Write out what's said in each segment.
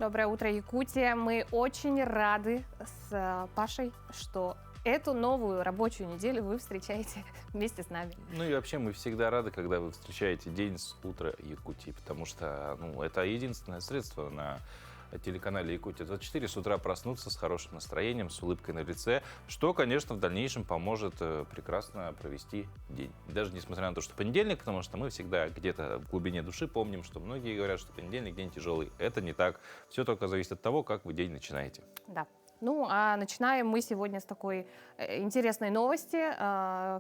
Доброе утро, Якутия. Мы очень рады с Пашей, что эту новую рабочую неделю вы встречаете вместе с нами. Ну и вообще мы всегда рады, когда вы встречаете день с утра Якутии, потому что это единственное средство на телеканале Якутия 24 с утра проснуться с хорошим настроением, с улыбкой на лице, что, конечно, в дальнейшем поможет прекрасно провести день. Даже несмотря на то, что понедельник, потому что мы всегда где-то в глубине души помним, что многие говорят, что понедельник день тяжелый. Это не так. Все только зависит от того, как вы день начинаете. Да. Ну, а начинаем мы сегодня с такой интересной новости,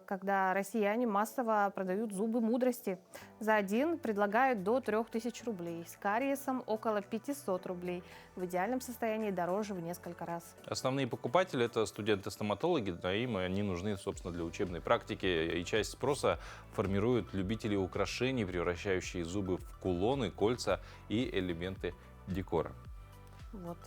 когда россияне массово продают зубы мудрости. За один предлагают до 3000 рублей, с кариесом около 500 рублей, в идеальном состоянии дороже в несколько раз. Основные покупатели – это студенты-стоматологи, да, им они нужны, собственно, для учебной практики, и часть спроса формируют любители украшений, превращающие зубы в кулоны, кольца и элементы декора. Вот.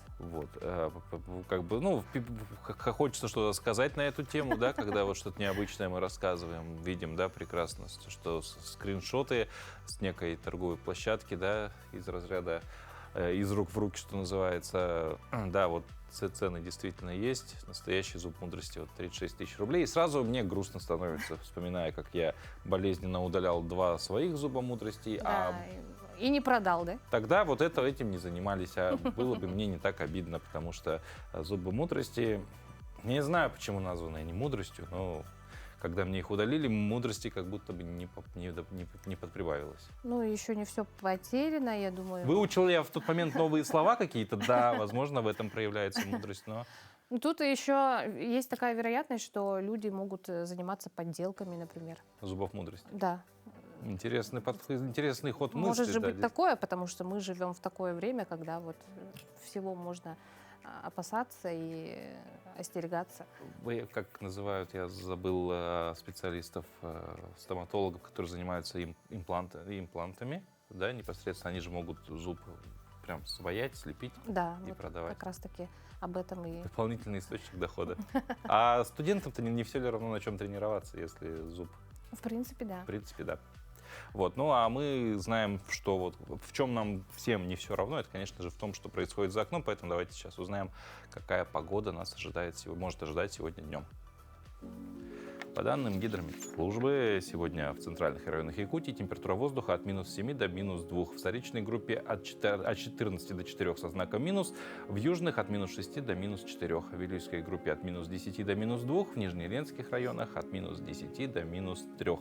Хочется что-то сказать на эту тему, да, когда вот что-то необычное мы рассказываем, видим, да, прекрасно, что скриншоты с некой торговой площадки, да, из разряда из рук в руки, что называется, да, вот цены действительно есть, настоящий зуб мудрости, вот 36 тысяч рублей, и сразу мне грустно становится, вспоминая, как я болезненно удалял 2 своих зуба мудрости, Да, и не продал, да? Тогда вот этим не занимались, а было бы мне не так обидно, потому что зубы мудрости, не знаю, почему названы они мудростью, но когда мне их удалили, мудрости как будто бы не подприбавилось. Ну, еще не все потеряно, я думаю. Выучил я в тот момент новые слова какие-то, да, возможно, в этом проявляется мудрость, но... Тут еще есть такая вероятность, что люди могут заниматься подделками, например. Зубов мудрости. Да. Интересный ход мысли. Может же быть такое, потому что мы живем в такое время, когда вот всего можно опасаться и остерегаться. Как называют, я забыл, специалистов, стоматологов, которые занимаются имплантами, да, непосредственно они же могут зуб прям своять, слепить, да, и вот продавать. Как раз-таки об этом и... Дополнительный источник дохода. А студентам-то не все ли равно на чем тренироваться, если зуб? В принципе, да. В принципе, да. Вот. Ну, а мы знаем, что вот в чем нам всем не все равно, это, конечно же, в том, что происходит за окном, поэтому давайте сейчас узнаем, какая погода нас может ожидать сегодня днем. По данным гидрометслужбы, сегодня в центральных районах Якутии температура воздуха от минус 7 до минус 2. В столичной группе от 14 до 4 со знаком минус. В южных от минус 6 до минус 4. В Вилюйской группе от минус 10 до минус 2. В нижнеленских районах от минус 10 до минус 3.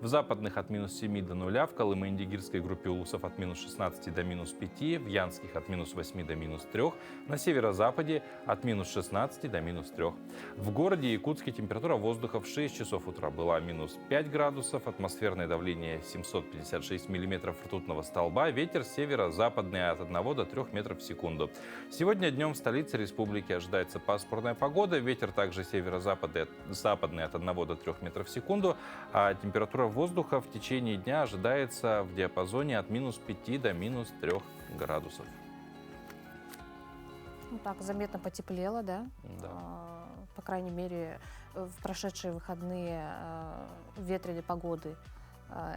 В западных от минус 7 до 0. В Колымо-Индигирской группе улусов от минус 16 до минус 5. В Янских от минус 8 до минус 3. На северо-западе от минус 16 до минус 3. В городе Якутске температура воздуха в 6 часов утра была минус 5 градусов, атмосферное давление 756 миллиметров ртутного столба, ветер северо-западный от 1 до 3 метров в секунду. Сегодня днем в столице республики ожидается пасмурная погода, ветер также северо-западный от 1 до 3 метров в секунду, а температура воздуха в течение дня ожидается в диапазоне от минус 5 до минус 3 градусов. Ну, так, заметно потеплело, да? Да. По крайней мере, в прошедшие выходные ветреной погоды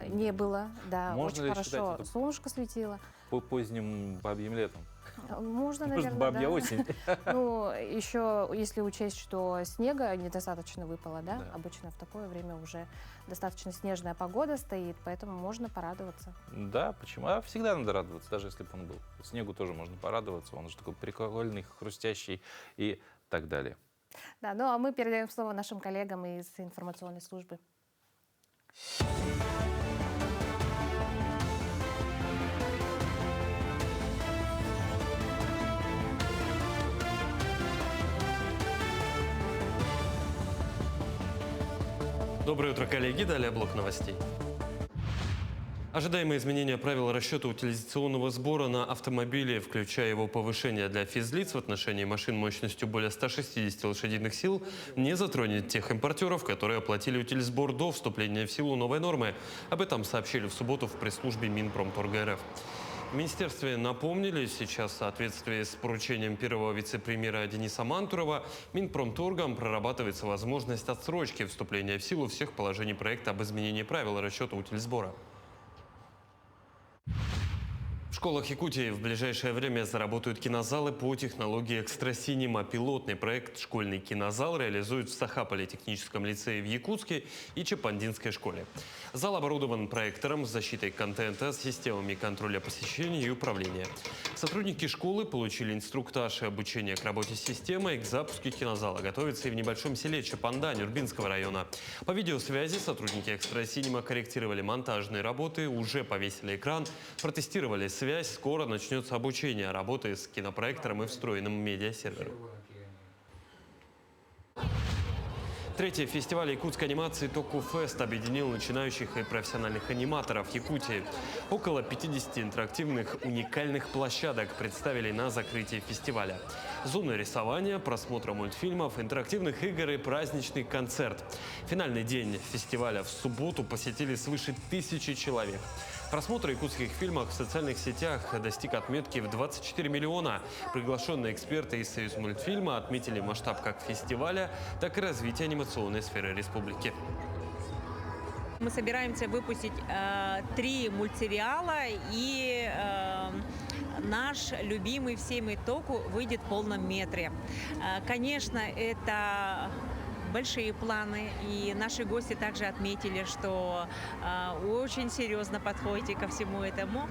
не было. Да, Можно очень хорошо. Солнышко светило. По поздним бабьим летом. Можно, Может, наверное, бабья да. осень. Ну, еще, если учесть, что снега недостаточно выпало, да? Да. Обычно в такое время уже достаточно снежная погода стоит, поэтому можно порадоваться. Да, почему? А всегда надо радоваться, даже если бы он был. Снегу тоже можно порадоваться, он же такой прикольный, хрустящий и так далее. Да, ну а мы передаем слово нашим коллегам из информационной службы. Доброе утро, коллеги. Далее блок новостей. Ожидаемые изменения правил расчета утилизационного сбора на автомобили, включая его повышение для физлиц в отношении машин мощностью более 160 лошадиных сил, не затронет тех импортеров, которые оплатили утилизбор до вступления в силу новой нормы. Об этом сообщили в субботу в пресс-службе Минпромторга РФ. В министерстве напомнили, сейчас в соответствии с поручением первого вице-премьера Дениса Мантурова, Минпромторгом прорабатывается возможность отсрочки вступления в силу всех положений проекта об изменении правил расчета утильсбора. В школах Якутии в ближайшее время заработают кинозалы по технологии экстрасинема. Пилотный проект «Школьный кинозал» реализуют в Саха-политехническом лицее в Якутске и Чапандинской школе. Зал оборудован проектором с защитой контента, с системами контроля посещения и управления. Сотрудники школы получили инструктаж и обучение к работе с системой. К запуску кинозала готовятся и в небольшом селе Чапанда Нюрбинского района. По видеосвязи сотрудники экстрасинема корректировали монтажные работы, уже повесили экран, протестировали связь. Скоро начнется обучение работы с кинопроектором и встроенным медиасервером. Третий фестиваль якутской анимации «Току Фест» объединил начинающих и профессиональных аниматоров Якутии. Около 50 интерактивных уникальных площадок представили на закрытии фестиваля. Зоны рисования, просмотра мультфильмов, интерактивных игр и праздничный концерт. Финальный день фестиваля в субботу посетили свыше 1000 человек. Просмотр якутских фильмов в социальных сетях достиг отметки в 24 миллиона. Приглашенные эксперты из Союзмультфильма отметили масштаб как фестиваля, так и развития анимационной сферы республики. Мы собираемся выпустить 3 мультсериала, и наш любимый всеми Току выйдет в полном метре. Конечно, это большие планы, и наши гости также отметили, что очень серьезно подходите ко всему этому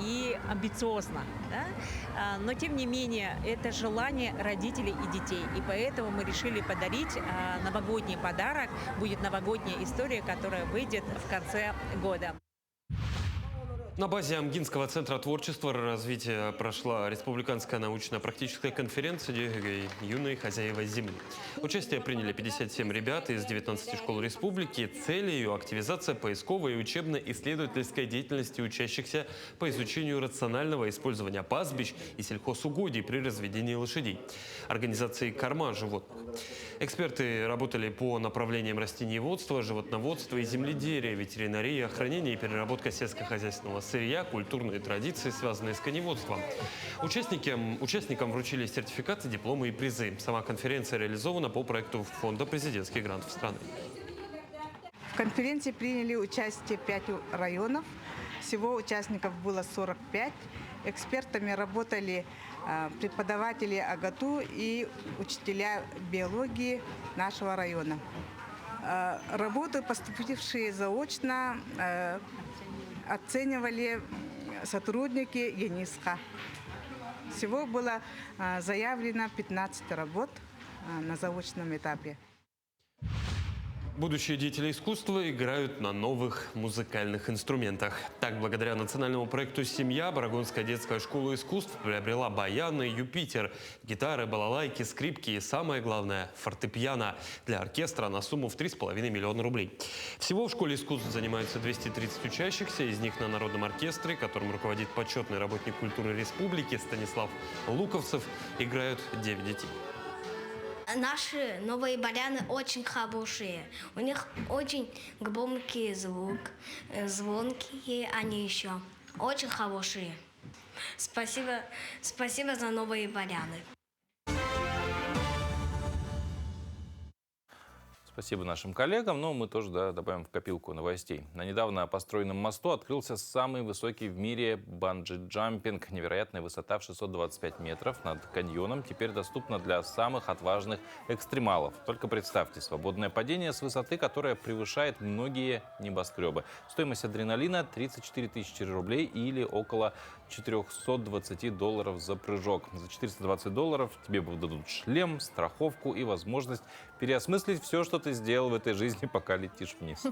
и амбициозно. Да? Но тем не менее, это желание родителей и детей, и поэтому мы решили подарить новогодний подарок. Будет новогодняя история, которая выйдет в конце года. На базе Амгинского центра творчества и развития прошла республиканская научно-практическая конференция «Юные хозяева земли». Участие приняли 57 ребят из 19 школ республики. Цель ее – активизация поисковой и учебно-исследовательской деятельности учащихся по изучению рационального использования пастбищ и сельхозугодий при разведении лошадей, организации корма животных. Эксперты работали по направлениям растениеводства, животноводства и земледелия, ветеринарии, хранения и переработка сельскохозяйственного сырья, культурные традиции, связанные с коневодством. Участникам вручили сертификаты, дипломы и призы. Сама конференция реализована по проекту Фонда президентских грантов страны. В конференции приняли участие 5 районов. Всего участников было 45. Экспертами работали преподаватели АГАТУ и учителя биологии нашего района. Работы, поступившие заочно, оценивали сотрудники ЕНИСХа. Всего было заявлено 15 работ на заочном этапе. Будущие деятели искусства играют на новых музыкальных инструментах. Так, благодаря национальному проекту «Семья» Барагунская детская школа искусств приобрела баяны «Юпитер», гитары, балалайки, скрипки и, самое главное, фортепиано для оркестра на сумму в 3,5 миллиона рублей. Всего в школе искусств занимаются 230 учащихся, из них на народном оркестре, которым руководит почетный работник культуры республики Станислав Луковцев, играют 9 детей. Наши новые баяны очень хорошие. У них очень громкий звук, звонкие они еще. Очень хорошие. Спасибо за новые баяны. Спасибо нашим коллегам, но мы тоже добавим в копилку новостей. На недавно построенном мосту открылся самый высокий в мире банджи-джампинг. Невероятная высота в 625 метров над каньоном теперь доступна для самых отважных экстремалов. Только представьте, свободное падение с высоты, которая превышает многие небоскребы. Стоимость адреналина 34 тысячи рублей или около $420 за прыжок. За $420 тебе выдадут шлем, страховку и возможность переосмыслить все, что ты сделал в этой жизни, пока летишь вниз.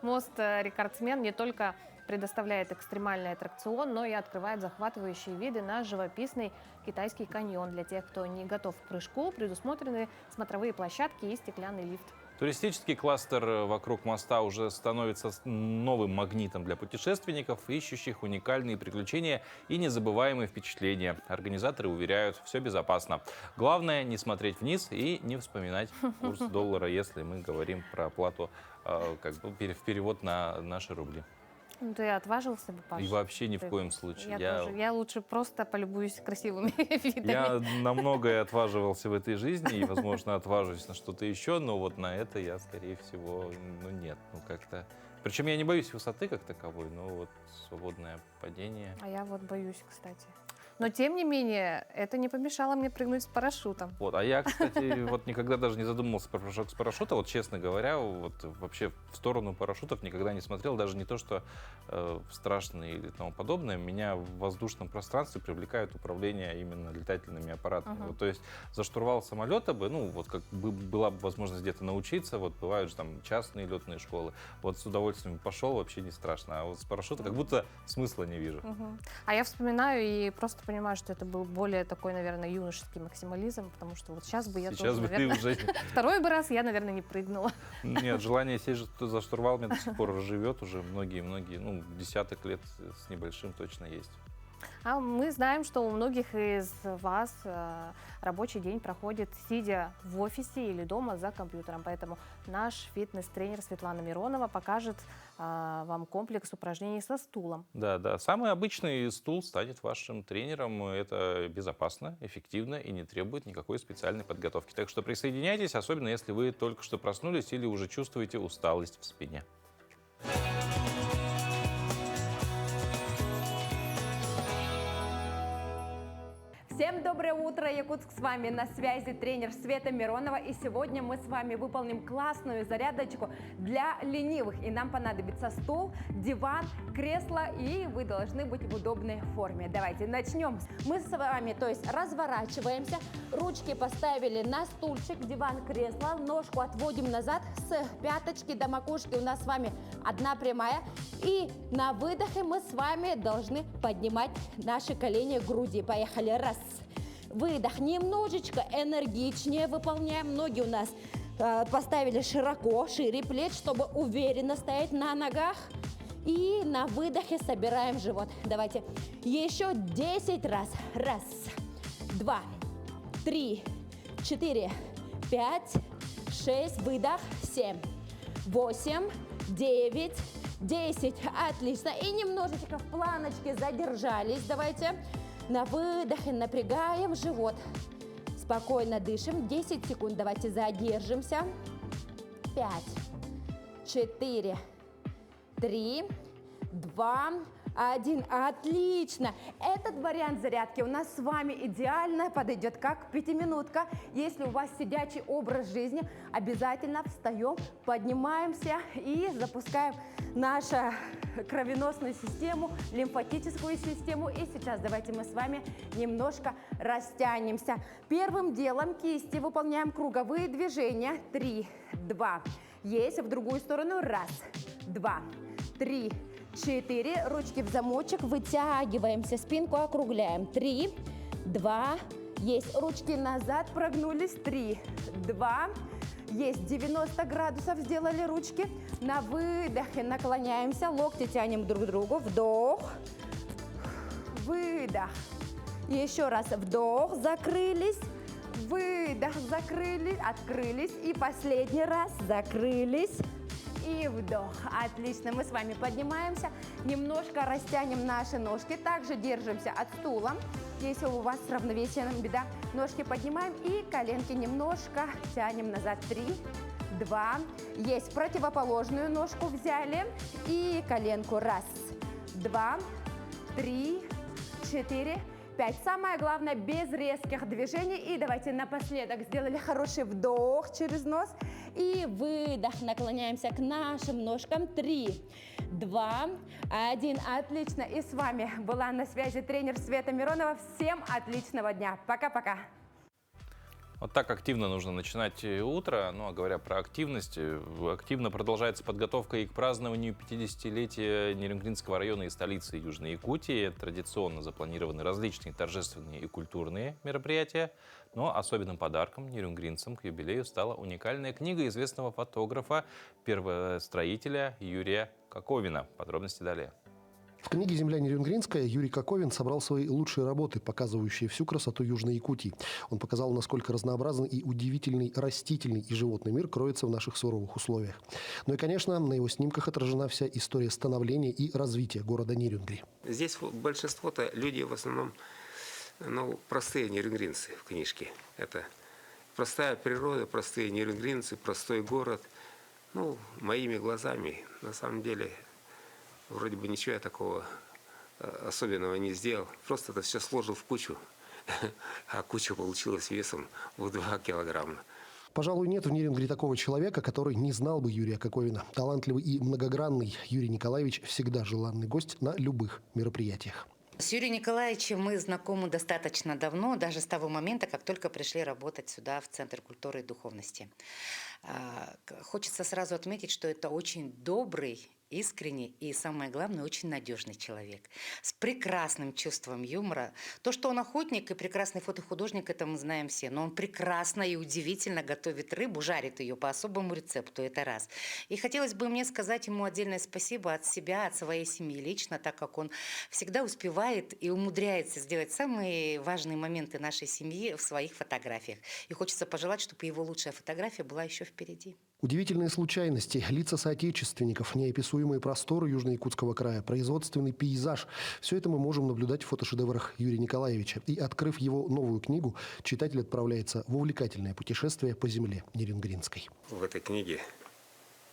Мост-рекордсмен не только предоставляет экстремальный аттракцион, но и открывает захватывающие виды на живописный китайский каньон. Для тех, кто не готов к прыжку, предусмотрены смотровые площадки и стеклянный лифт. Туристический кластер вокруг моста уже становится новым магнитом для путешественников, ищущих уникальные приключения и незабываемые впечатления. Организаторы уверяют, все безопасно. Главное не смотреть вниз и не вспоминать курс доллара, если мы говорим про оплату, в перевод на наши рубли. Ну, ты отважился бы, Паша? И вообще ни в коем случае. Я лучше просто полюбуюсь красивыми видами. Я на многое отваживался в этой жизни и, возможно, отважусь на что-то еще, но вот на это я, скорее всего, нет. Как-то Причем я не боюсь высоты как таковой, но вот свободное падение. А я вот боюсь, кстати. Но тем не менее, это не помешало мне прыгнуть с парашютом. Вот, а я, кстати, вот никогда даже не задумывался про прыжок с парашюта. Вот, честно говоря, вот вообще в сторону парашютов никогда не смотрел. Даже не то, что страшные или тому подобное. Меня в воздушном пространстве привлекает управление именно летательными аппаратами. Вот, то есть за штурвал самолета бы, ну, вот как бы была бы возможность где-то научиться. Вот бывают же там частные летные школы. Вот с удовольствием пошел, вообще не страшно. А вот с парашюта как будто смысла не вижу. А я вспоминаю и просто понимаю, что это был более такой, наверное, юношеский максимализм, потому что вот сейчас бы я Сейчас тоже, бы наверное, ты уже... второй бы раз я, наверное, не прыгнула. Нет, желание сесть за штурвал меня до сих пор живет уже многие-многие, ну, десяток лет с небольшим точно есть. А мы знаем, что у многих из вас рабочий день проходит сидя в офисе или дома за компьютером. Поэтому наш фитнес-тренер Светлана Миронова покажет вам комплекс упражнений со стулом. Да. Самый обычный стул станет вашим тренером. Это безопасно, эффективно и не требует никакой специальной подготовки. Так что присоединяйтесь, особенно если вы только что проснулись или уже чувствуете усталость в спине. Всем доброе утро, Якутск! С вами на связи тренер Света Миронова. И сегодня мы с вами выполним классную зарядочку для ленивых. И нам понадобится стул, диван, кресло, и вы должны быть в удобной форме. Давайте начнем. Мы с вами, то есть разворачиваемся, ручки поставили на стульчик, диван, кресло, ножку отводим назад с пяточки до макушки. У нас с вами одна прямая. И на выдохе мы с вами должны поднимать наши колени к груди. Поехали. Раз. Выдох. Немножечко энергичнее выполняем. Ноги у нас поставили широко, шире плеч, чтобы уверенно стоять на ногах. И на выдохе собираем живот. Давайте еще 10 раз. Раз, два, три, 4, 5, 6. Выдох. 7, 8, 9, 10. Отлично. И немножечко в планочке задержались. Давайте. На выдохе напрягаем живот. Спокойно дышим. 10 секунд. Давайте задержимся. 5, 4, 3, 2, 1. Отлично. Этот вариант зарядки у нас с вами идеально подойдет как пятиминутка. Если у вас сидячий образ жизни, обязательно встаем, поднимаемся и запускаем нашу кровеносную систему, лимфатическую систему. И сейчас давайте мы с вами немножко растянемся. Первым делом кисти выполняем круговые движения. 3, 2. Есть. В другую сторону. Раз, два, 3, 4. Ручки в замочек. Вытягиваемся. Спинку округляем. 3, 2. Есть. Ручки назад. Прогнулись. 3, 2. Есть. 90 градусов сделали ручки. На выдохе наклоняемся. Локти тянем друг к другу. Вдох. Выдох. Еще раз. Вдох. Закрылись. Выдох. Закрылись. Открылись. И последний раз. Закрылись. И вдох. Отлично. Мы с вами поднимаемся. Немножко растянем наши ножки. Также держимся от стула. Если у вас с равновесием беда, ножки поднимаем и коленки немножко тянем назад. 3, 2. Есть. Противоположную ножку взяли. И коленку. Раз, два, 3, 4, 5. Самое главное, без резких движений. И давайте напоследок сделали хороший вдох через нос. И выдох. Наклоняемся к нашим ножкам. 3, 2, 1. Отлично. И с вами была на связи тренер Света Миронова. Всем отличного дня. Пока-пока. Вот так активно нужно начинать утро. Ну, а говоря про активность, активно продолжается подготовка и к празднованию 50-летия Нерюнгринского района и столицы Южной Якутии. Традиционно запланированы различные торжественные и культурные мероприятия. Но особенным подарком нерюнгринцам к юбилею стала уникальная книга известного фотографа, первостроителя Юрия Коковина. Подробности далее. В книге «Земля Нерюнгринская» Юрий Коковин собрал свои лучшие работы, показывающие всю красоту Южной Якутии. Он показал, насколько разнообразный и удивительный растительный и животный мир кроется в наших суровых условиях. Ну и, конечно, на его снимках отражена вся история становления и развития города Нерюнгри. Здесь большинство-то люди в основном простые нерюнгринцы в книжке. Это простая природа, простые нерюнгринцы, простой город. Ну, моими глазами, на самом деле, вроде бы ничего я такого особенного не сделал. Просто это все сложил в кучу, а куча получилась весом в 2 килограмма. Пожалуй, нет в Нерюнгри такого человека, который не знал бы Юрия Коковина. Талантливый и многогранный Юрий Николаевич всегда желанный гость на любых мероприятиях. С Юрием Николаевичем мы знакомы достаточно давно, даже с того момента, как только пришли работать сюда, в Центр культуры и духовности. Хочется сразу отметить, что это очень добрый, искренний и, самое главное, очень надежный человек. С прекрасным чувством юмора. То, что он охотник и прекрасный фотохудожник, это мы знаем все. Но он прекрасно и удивительно готовит рыбу, жарит ее по особому рецепту, это раз. И хотелось бы мне сказать ему отдельное спасибо от себя, от своей семьи лично, так как он всегда успевает и умудряется сделать самые важные моменты нашей семьи в своих фотографиях. И хочется пожелать, чтобы его лучшая фотография была еще впереди. Удивительные случайности, лица соотечественников, неописуемые просторы Южно-Якутского края, производственный пейзаж – все это мы можем наблюдать в фотошедеврах Юрия Николаевича. И, открыв его новую книгу, читатель отправляется в увлекательное путешествие по земле Нерюнгринской. В этой книге,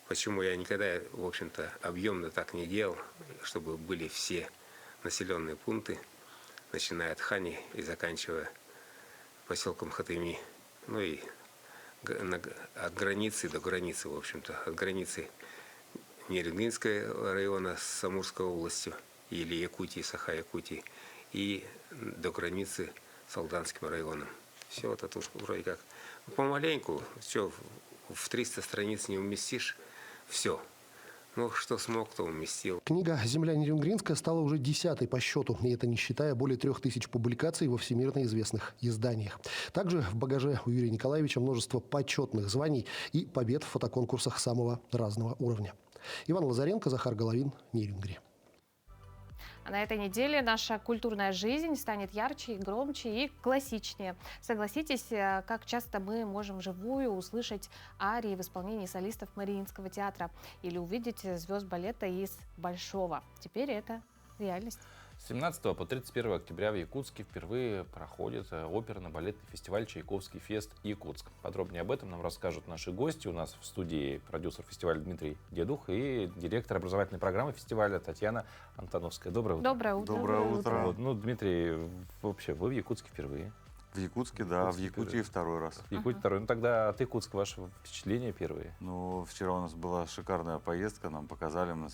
почему я никогда, в общем-то, объемно так не делал, чтобы были все населенные пункты, начиная от Хани и заканчивая поселком Хатыми, ну и от границы до границы, в общем-то, от границы Нерюнгринского района с Амурской областью, или Якутии, Саха-Якутии, и до границы с Алданским районом. Все это тут вроде как помаленьку, все, в 300 страниц не уместишь, все. Ну, что смог, то уместил. Книга «Земля Нерюнгринская» стала уже 10-й по счету, и это не считая более 3000 публикаций во всемирно известных изданиях. Также в багаже у Юрия Николаевича множество почетных званий и побед в фотоконкурсах самого разного уровня. Иван Лазаренко, Захар Головин, Нерюнгри. А на этой неделе наша культурная жизнь станет ярче, и громче и классичнее. Согласитесь, как часто мы можем вживую услышать арии в исполнении солистов Мариинского театра или увидеть звезд балета из Большого. Теперь это реальность. С 17 по 31 октября в Якутске впервые проходит оперно-балетный фестиваль «Чайковский фест Якутск». Подробнее об этом нам расскажут наши гости. У нас в студии продюсер фестиваля Дмитрий Дедух и директор образовательной программы фестиваля Татьяна Антоновская. Доброе утро. Доброе утро. Доброе утро. Вот, ну, Дмитрий, вообще, вы в Якутске впервые. В Якутске, да, в Якутии второй раз. В Якутии второй. Ну, тогда от Якутска ваши впечатления первые? Ну, вчера у нас была шикарная поездка, нам показали, мы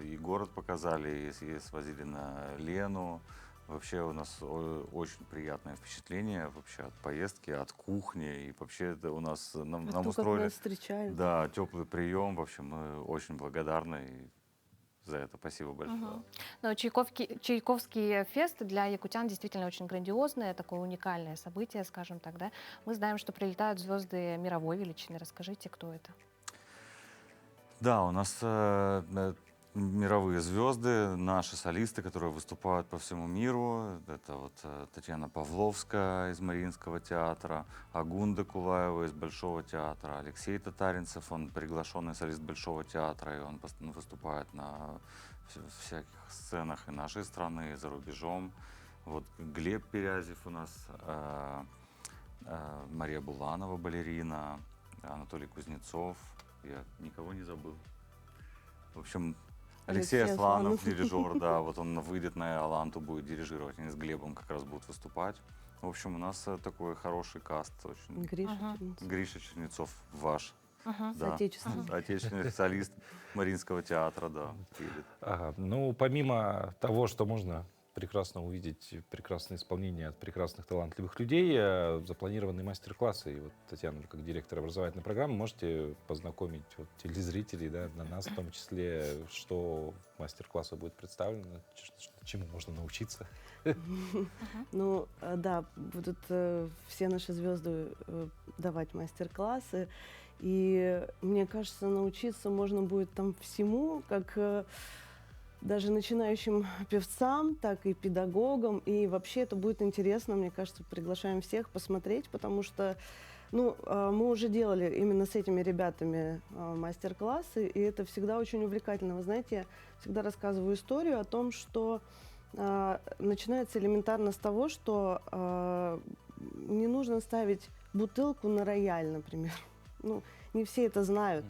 и город показали, и свозили на Лену. Вообще у нас очень приятное впечатление вообще от поездки, от кухни. И вообще это у нас, нам устроили да, теплый прием. В общем, мы очень благодарны. И за это спасибо большое. Но Чайковский фест для якутян действительно очень грандиозное, такое уникальное событие, скажем так, да? Мы знаем, что прилетают звезды мировой величины. Расскажите, кто это? Да, у нас мировые звезды, наши солисты, которые выступают по всему миру. Это вот Татьяна Павловская из Мариинского театра, Агунда Кулаева из Большого театра, Алексей Татаринцев, он приглашенный солист Большого театра, и он постоянно выступает на всяких сценах и нашей страны, и за рубежом. Вот Глеб Перязев у нас, Мария Буланова, балерина, Анатолий Кузнецов. Я никого не забыл. В общем, Алексей Асланов, дирижер, да, вот он выйдет на Аланту, будет дирижировать, они с Глебом как раз будут выступать. В общем, у нас такой хороший каст. Очень. Гриша Чернецов, ваш. Да, отечественный солист Мариинского театра, да. Ага. Ну, помимо того, что можно прекрасно увидеть прекрасное исполнение от прекрасных талантливых людей, запланированы мастер-классы. И вот, Татьяна, как директор образовательной программы, можете познакомить вот телезрителей, да, на нас в том числе, что мастер-классы будет представлено, чему можно научиться. Ну, да, будут все наши звезды давать мастер-классы. И мне кажется, научиться можно будет там всему, как даже начинающим певцам, так и педагогам. И вообще это будет интересно. Мне кажется, приглашаем всех посмотреть, потому что мы уже делали именно с этими ребятами мастер-классы, и это всегда очень увлекательно. Вы знаете, я всегда рассказываю историю о том, что начинается элементарно с того, что не нужно ставить бутылку на рояль, например. Ну, не все это знают.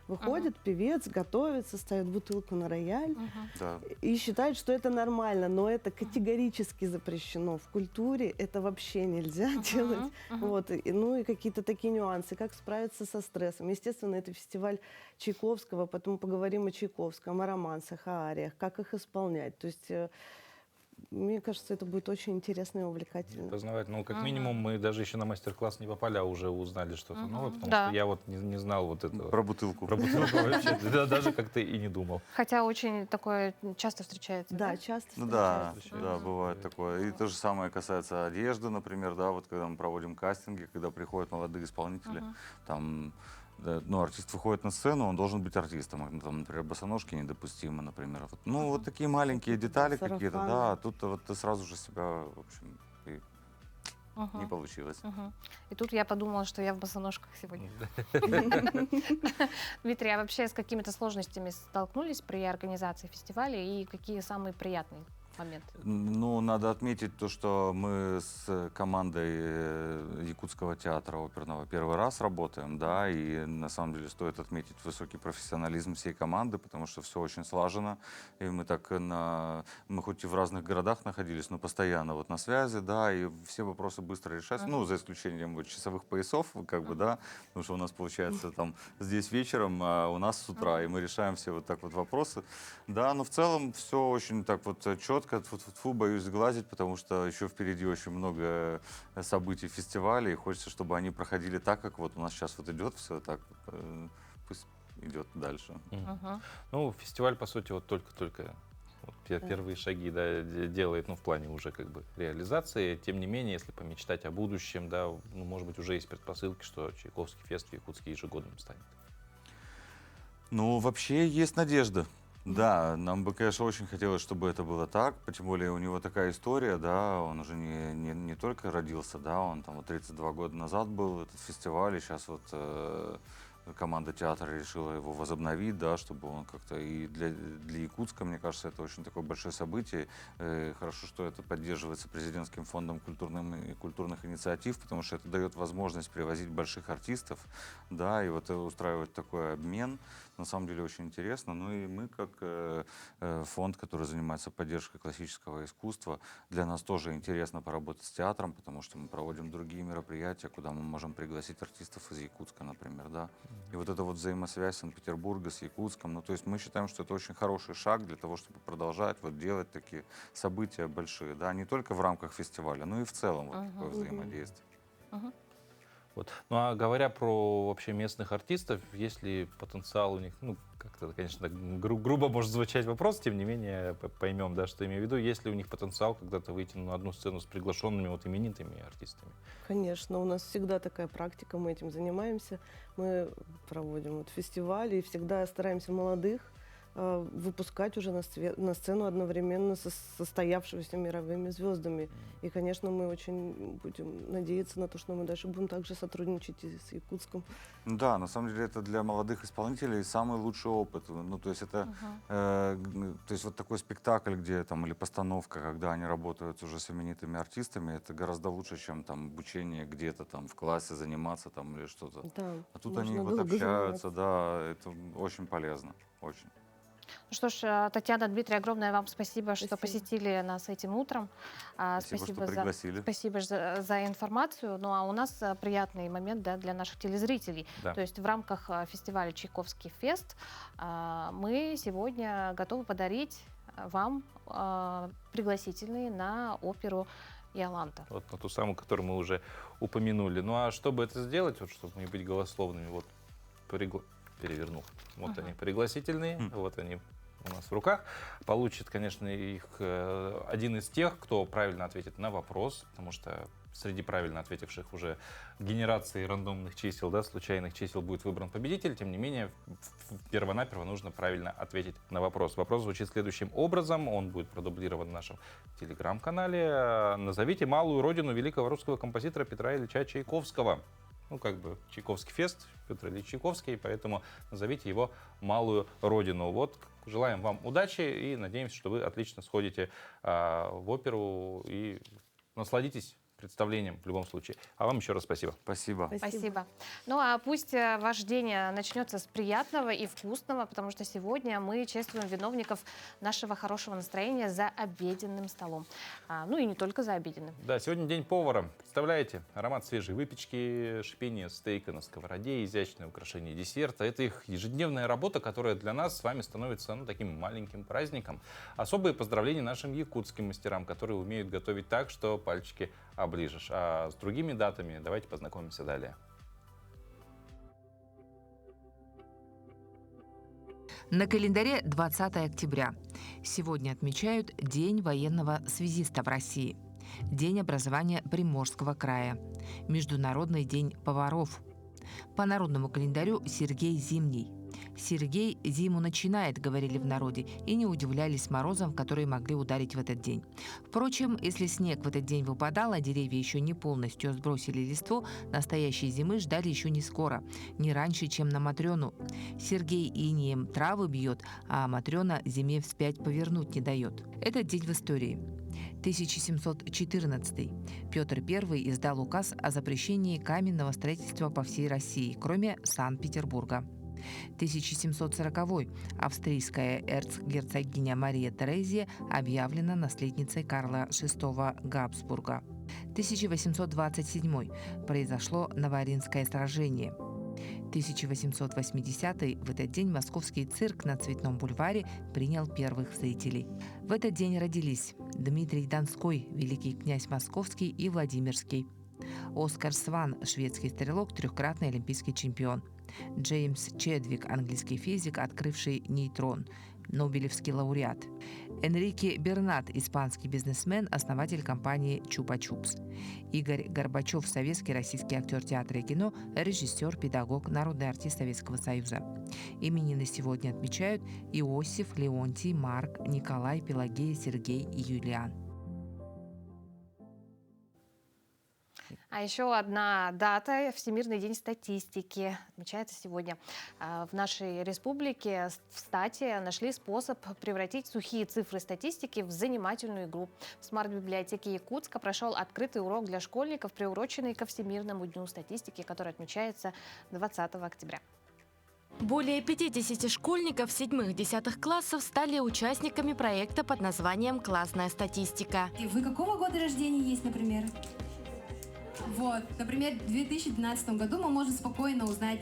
Выходит певец, готовится, ставит бутылку на рояль Да. и считает, что это нормально, но это категорически запрещено. В культуре это вообще нельзя делать. Вот. Ну и какие-то такие нюансы, как справиться со стрессом. Естественно, это фестиваль Чайковского, потом поговорим о Чайковском, о романсах, о ариях, как их исполнять. То есть мне кажется, это будет очень интересно и увлекательно. Познавать. Ну, как минимум, мы даже еще на мастер-класс не попали, а уже узнали что-то новое, потому Да. что я вот не знал вот этого. Про бутылку. Про бутылку вообще. Да, даже как-то и не думал. Хотя очень такое часто встречается. Да, часто Ну да, встречается. да, бывает такое. И то же самое касается одежды, например, да, вот когда мы проводим кастинги, когда приходят молодые исполнители, там, да, ну, артист выходит на сцену, он должен быть артистом. Там, например, босоножки недопустимы, например. Вот, ну, вот такие маленькие детали какие-то, Сарафаны. да, тут вот ты сразу же себя, в общем, и не получилось. И тут я подумала, что я в босоножках сегодня. Дмитрий, а вообще с какими-то сложностями столкнулись при организации фестиваля и какие самые приятные моменты? Ну, надо отметить то, что мы с командой Якутского театра оперного первый раз работаем, да, и на самом деле стоит отметить высокий профессионализм всей команды, потому что все очень слажено, и мы так мы хоть и в разных городах находились, но постоянно вот на связи, да, и все вопросы быстро решаются, ну, за исключением вот часовых поясов, как бы, да, потому что у нас получается там здесь вечером, а у нас с утра, и мы решаем все вот так вот вопросы, да, но в целом все очень так вот четко. Тьфу-тьфу-тьфу, боюсь сглазить, потому что еще впереди очень много событий фестиваля, и хочется, чтобы они проходили так, как вот у нас сейчас вот идет все так, пусть идет дальше. Ну, фестиваль, по сути, вот только-только вот первые шаги, да, делает, ну, в плане уже как бы реализации. Тем не менее, если помечтать о будущем, да, ну, может быть, уже есть предпосылки, что Чайковский фест в Якутске ежегодным станет. Ну, вообще есть надежда. Да, нам бы, конечно, очень хотелось, чтобы это было так, тем более у него такая история, да, он уже не только родился, да, он там вот 32 года назад был, этот фестиваль, и сейчас вот команда театра решила его возобновить, да, чтобы он как-то и для Якутска, мне кажется, это очень такое большое событие. Хорошо, что это поддерживается президентским фондом культурных инициатив, потому что это дает возможность привозить больших артистов, да, и вот устраивать такой обмен. На самом деле очень интересно. Ну и мы, как фонд, который занимается поддержкой классического искусства, для нас тоже интересно поработать с театром, потому что мы проводим другие мероприятия, куда мы можем пригласить артистов из Якутска, например, да. И вот эта вот взаимосвязь Санкт-Петербурга с Якутском, ну то есть мы считаем, что это очень хороший шаг для того, чтобы продолжать вот делать такие события большие, да, не только в рамках фестиваля, но и в целом вот такое взаимодействие. Вот. Ну а говоря про вообще местных артистов, есть ли потенциал у них, ну как-то, конечно, так грубо может звучать вопрос, тем не менее поймем, да, что имею в виду, есть ли у них потенциал когда-то выйти на одну сцену с приглашенными вот именитыми артистами? Конечно, у нас всегда такая практика, мы этим занимаемся. Мы проводим вот фестивали и всегда стараемся молодых выпускать уже на сцену одновременно со состоявшимися мировыми звездами. И, конечно, мы очень будем надеяться на то, что мы дальше будем также сотрудничать и с Якутском. Да, на самом деле это для молодых исполнителей самый лучший опыт. Ну, то есть это, то есть вот такой спектакль, где там или постановка, когда они работают уже с именитыми артистами, это гораздо лучше, чем там обучение где-то там в классе заниматься там или что-то. Да, а тут они вот общаются, да, это очень полезно, очень. Ну что ж, Татьяна, Дмитрий, огромное вам спасибо, что посетили нас этим утром. Спасибо, что пригласили. Спасибо за информацию. Ну а у нас приятный момент, да, для наших телезрителей. Да. То есть в рамках фестиваля «Чайковский фест» мы сегодня готовы подарить вам пригласительные на оперу «Иоланта». Вот на ту самую, которую мы уже упомянули. Ну а чтобы это сделать, вот, чтобы не быть голословными, вот перевернул. Вот они, пригласительные, вот они у нас в руках. Получит, конечно, их один из тех, кто правильно ответит на вопрос, потому что среди правильно ответивших уже генерации рандомных чисел, да, случайных чисел будет выбран победитель. Тем не менее, перво-наперво нужно правильно ответить на вопрос. Вопрос звучит следующим образом. Он будет продублирован в нашем телеграм-канале. Назовите малую родину великого русского композитора Петра Ильича Чайковского. Ну, как бы Чайковский фест, Петр Ильич Чайковский, поэтому назовите его малую родину. Вот, желаем вам удачи и надеемся, что вы отлично сходите в оперу и насладитесь представлением в любом случае. А вам еще раз спасибо. Спасибо. Спасибо. Ну а пусть ваш день начнется с приятного и вкусного, потому что сегодня мы чествуем виновников нашего хорошего настроения за обеденным столом. Ну и не только за обеденным. Да, сегодня день повара. Представляете, аромат свежей выпечки, шипение стейка на сковороде, изящное украшение десерта. Это их ежедневная работа, которая для нас с вами становится таким маленьким праздником. Особые поздравления нашим якутским мастерам, которые умеют готовить так, что пальчики оближешь. А с другими датами давайте познакомимся далее. На календаре 20 октября. Сегодня отмечают День военного связиста в России, День образования Приморского края, Международный день поваров. По народному календарю Сергей Зимний. «Сергей зиму начинает», говорили в народе, и не удивлялись морозам, которые могли ударить в этот день. Впрочем, если снег в этот день выпадал, а деревья еще не полностью сбросили листву, настоящей зимы ждали еще не скоро, не раньше, чем на Матрёну. Сергей инеем травы бьет, а Матрёна зиме вспять повернуть не дает. Этот день в истории. 1714. Петр I издал указ о запрещении каменного строительства по всей России, кроме Санкт-Петербурга. 1740. Австрийская эрцгерцогиня Мария Терезия объявлена наследницей Карла VI Габсбурга. 1827. Произошло Новоринское сражение. 1880. В этот день московский цирк на Цветном бульваре принял первых зрителей. В этот день родились Дмитрий Донской, великий князь московский и Владимирский; Оскар Сван, шведский стрелок, трехкратный олимпийский чемпион; Джеймс Чедвик, английский физик, открывший нейтрон, нобелевский лауреат; Энрике Бернат, испанский бизнесмен, основатель компании «Чупа-Чупс»; Игорь Горбачев, советский российский актер театра и кино, режиссер, педагог, народный артист Советского Союза. Именины сегодня отмечают Иосиф, Леонтий, Марк, Николай, Пелагея, Сергей и Юлиан. А еще одна дата – Всемирный день статистики. Отмечается сегодня. В нашей республике в Стате нашли способ превратить сухие цифры статистики в занимательную игру. В смарт-библиотеке Якутска прошел открытый урок для школьников, приуроченный ко Всемирному дню статистики, который отмечается 20 октября. Более 50 школьников 7-10 классов стали участниками проекта под названием «Классная статистика». И вы какого года рождения есть, например? Вот, например, в 2012 году мы можем спокойно узнать,